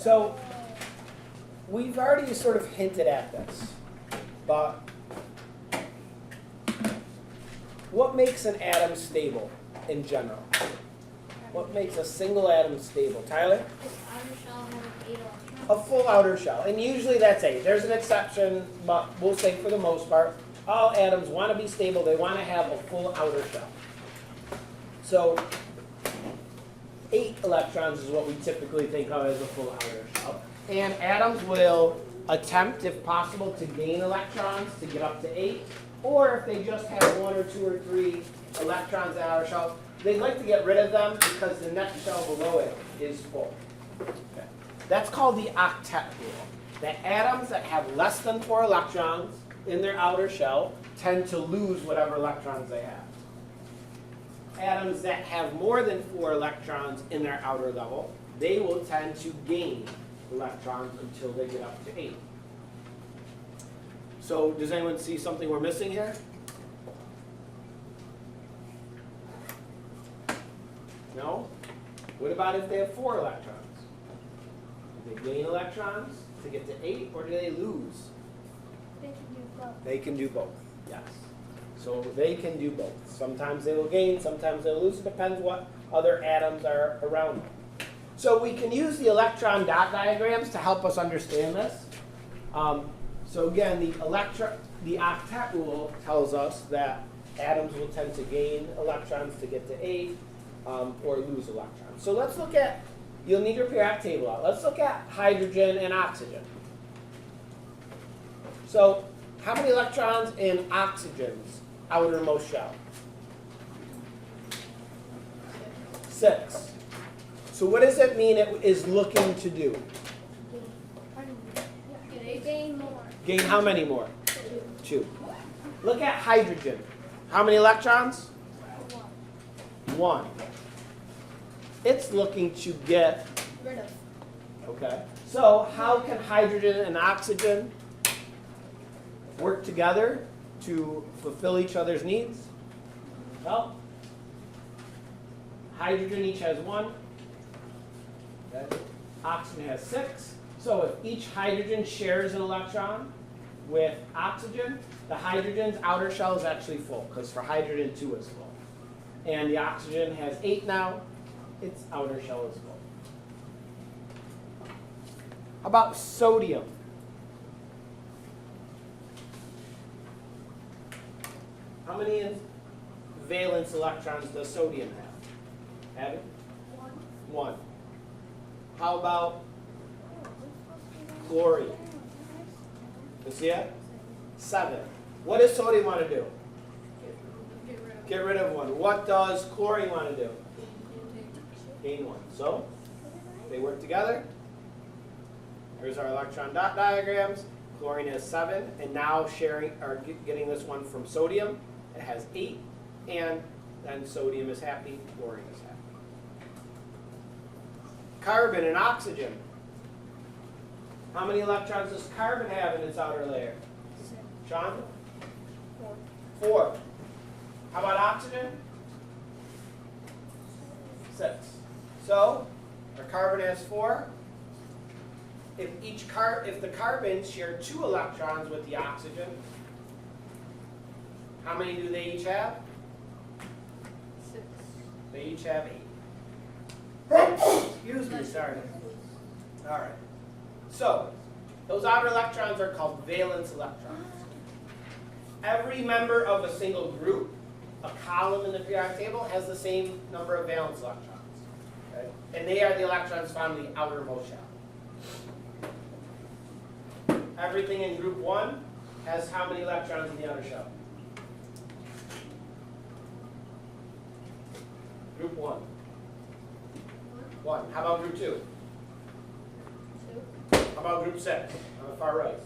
So we've already sort of hinted at this, but what makes an atom stable in general? What makes a single atom stable? Tyler? Outer shell has 8 electrons. A full outer shell, and usually that's 8. There's an exception, but we'll say for the most part, all atoms want to be stable. They want to have a full outer shell. So 8 electrons is what we typically think of as a full outer shell. And atoms will attempt, if possible, to gain electrons to get up to 8. Or if they just have 1 or 2 or 3 electrons in outer shells, they'd like to get rid of them because the next shell below it is full. Okay. That's called the octet rule. The atoms that have less than 4 electrons in their outer shell tend to lose whatever electrons they have. Atoms that have more than 4 electrons in their outer level, they will tend to gain electrons until they get up to 8. So does anyone see something we're missing here? No? What about if they have 4 electrons? Do they gain electrons to get to 8, or do they lose? They can do both. They can do both, yes. So they can do both. Sometimes they will gain, sometimes they'll lose. It depends what other atoms are around them. So we can use the electron dot diagrams to help us understand this. So again, the octet rule tells us that atoms will tend to gain electrons to get to 8 or lose electrons. So let's look at, you'll need your periodic table out. Let's look at hydrogen and oxygen. So how many electrons in oxygen's outermost shell? 6. So what does it mean it is looking to do? Gain more. Gain how many more? 2. Look at hydrogen. How many electrons? 1. It's looking to get Rid of. Okay. So how can hydrogen and oxygen work together to fulfill each other's needs? Well, hydrogen each has 1. Okay. Oxygen has 6. So if each hydrogen shares an electron with oxygen, the hydrogen's outer shell is actually full, because for hydrogen 2 is full. And the oxygen has 8 now. Its outer shell is full. How about sodium? How many valence electrons does sodium have? Abby? 1. How about chlorine? You see it? 7. What does sodium want to do? Get rid of 1. What does chlorine want to do? Gain 1. So they work together. Here's our electron dot diagrams. Chlorine has 7, and now getting this one from sodium. It has 8, and then sodium is happy, chlorine is happy. Carbon and oxygen. How many electrons does carbon have in its outer layer? 6. Sean? 4. 4. How about oxygen? 6. So our carbon has 4. If the carbons share 2 electrons with the oxygen, how many do they each have? 6. They each have 8. Excuse me, sorry. All right. So those outer electrons are called valence electrons. Every member of a single group, a column in the periodic table, has the same number of valence electrons. Okay? And they are the electrons found in the outermost shell. Everything in group 1 has how many electrons in the outer shell? Group 1. 1. How about group 2? 2. How about group 6 on the far right?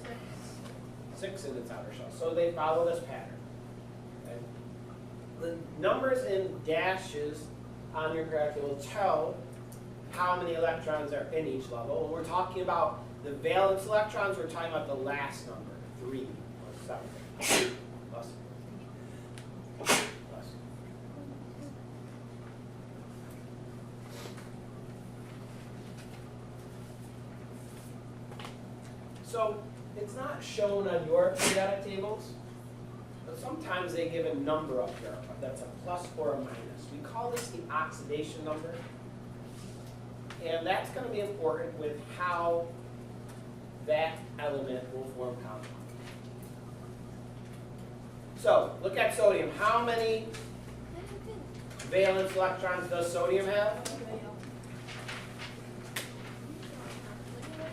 6. 6 in its outer shell. So they follow this pattern. Okay? The numbers in dashes on your graph will tell how many electrons are in each level. When we're talking about the valence electrons, we're talking about the last number, 3 or 7. Plus. Plus. So it's not shown on your periodic tables, but sometimes they give a number up here that's a plus or a minus. We call this the oxidation number. And that's going to be important with how that element will form compound. So look at sodium. How many valence electrons does sodium have?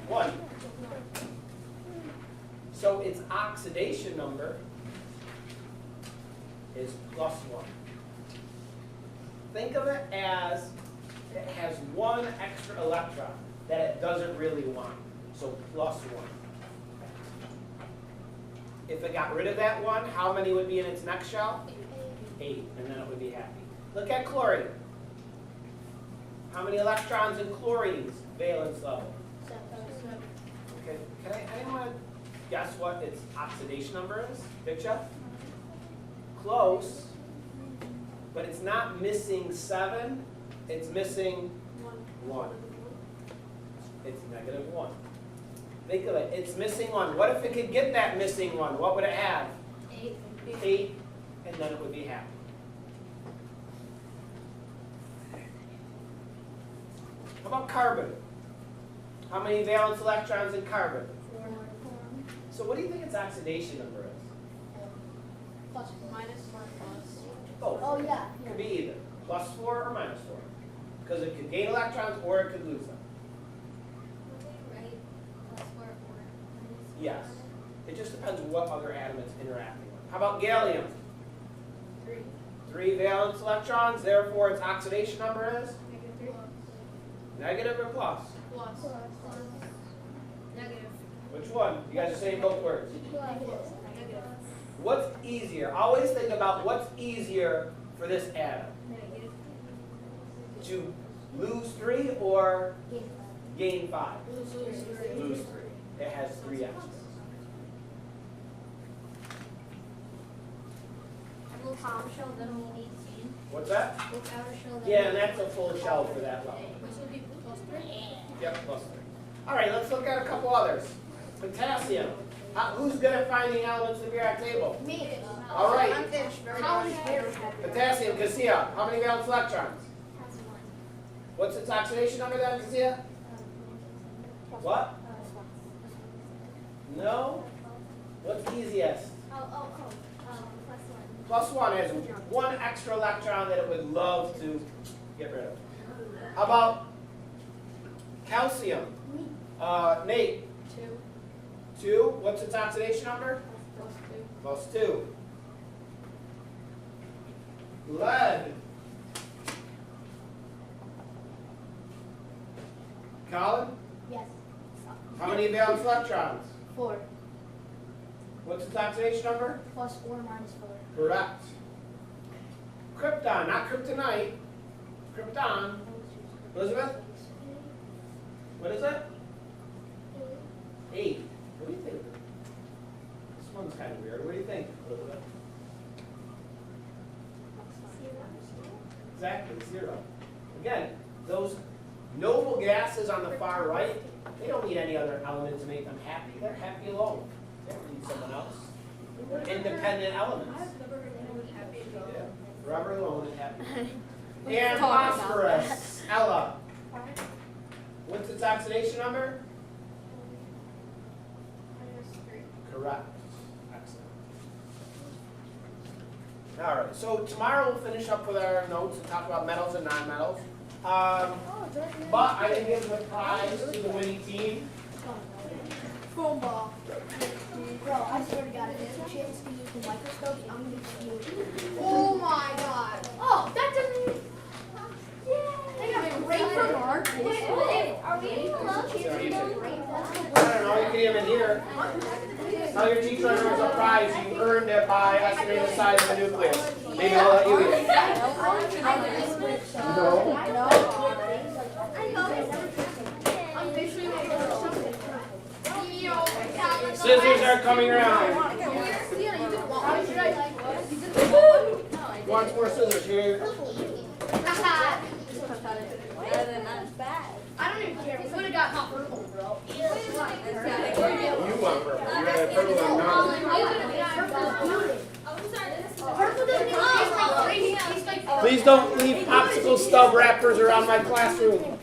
1. So its oxidation number is +1. Think of it as it has 1 extra electron that it doesn't really want. So +1. If it got rid of that 1, how many would be in its next shell? 8, and then it would be happy. Look at chlorine. How many electrons in chlorine's valence level? 7. Okay, can anyone guess what its oxidation number is? Victor? Close, but it's not missing 7, it's missing 1. It's -1. Think of it, it's missing 1. What if it could get that missing 1? What would it have? 8. 8, and then it would be happy. How about carbon? How many valence electrons in carbon? 4. So what do you think its oxidation number is? Plus minus 1 plus. Both. Oh yeah. It could be either +4 or -4. Because it could gain electrons or it could lose them. Right. Plus 4 or minus. Yes. It just depends what other atom it's interacting with. How about gallium? 3. 3 valence electrons, therefore its oxidation number is -3. negative or plus? Plus. Negative. Which one? You guys are saying both words. Negative. What's easier? Always think about what's easier for this atom. Negative. To lose 3 or gain 5? Lose 3. Lose 3. It has 3 X's. Will outer shell then be 18? What's that? Will outer shell then Yeah, and that's a full shell for that level. Which will be plus 3? Yep, plus 3. All right, let's look at a couple others. Potassium. Who's good at finding elements in the periodic table? Me. All right. I'm finished. Very Potassium, Cassia. How many valence electrons? Has 1. What's its oxidation number then, Cassia? What? No? What's easiest? Plus 1 has 1 extra electron that it would love to get rid of. How about calcium? Nate? 2. 2. What's its oxidation number? Plus 2. Plus 2. Lead. Colin? Yes. How many valence electrons? 4. What's its oxidation number? Plus or minus 4. Correct. Krypton, not kryptonite. Krypton. Elizabeth? What is it? 8. What do you think? This one's kind of weird. What do you think, Elizabeth? Exactly, 0. Again, those noble gases on the far right, they don't need any other element to make them happy. They're happy alone. They don't need someone else. They're independent elements. Yeah, forever alone and happy. And phosphorus, Ella. What's its oxidation number? Correct. Excellent. All right, so tomorrow we'll finish up with our notes and talk about metals and non-metals. But I didn't give the prize to the winning team. Foam ball. Bro, I swear to God, if there's a chance to use the microscope, I'm going to use it. Oh my God. Oh, that doesn't. They got a great for Mark. Wait, are we allowed to use I the don't know, you can even hear. Tell your teacher there was a prize. You earned it by estimating the size of the nucleus. Maybe I'll let you eat it. No. Scissors are coming around. Wants more scissors here. I don't even care. We would have got hot purple, bro. You Please don't leave popsicle stub wrappers around my classroom.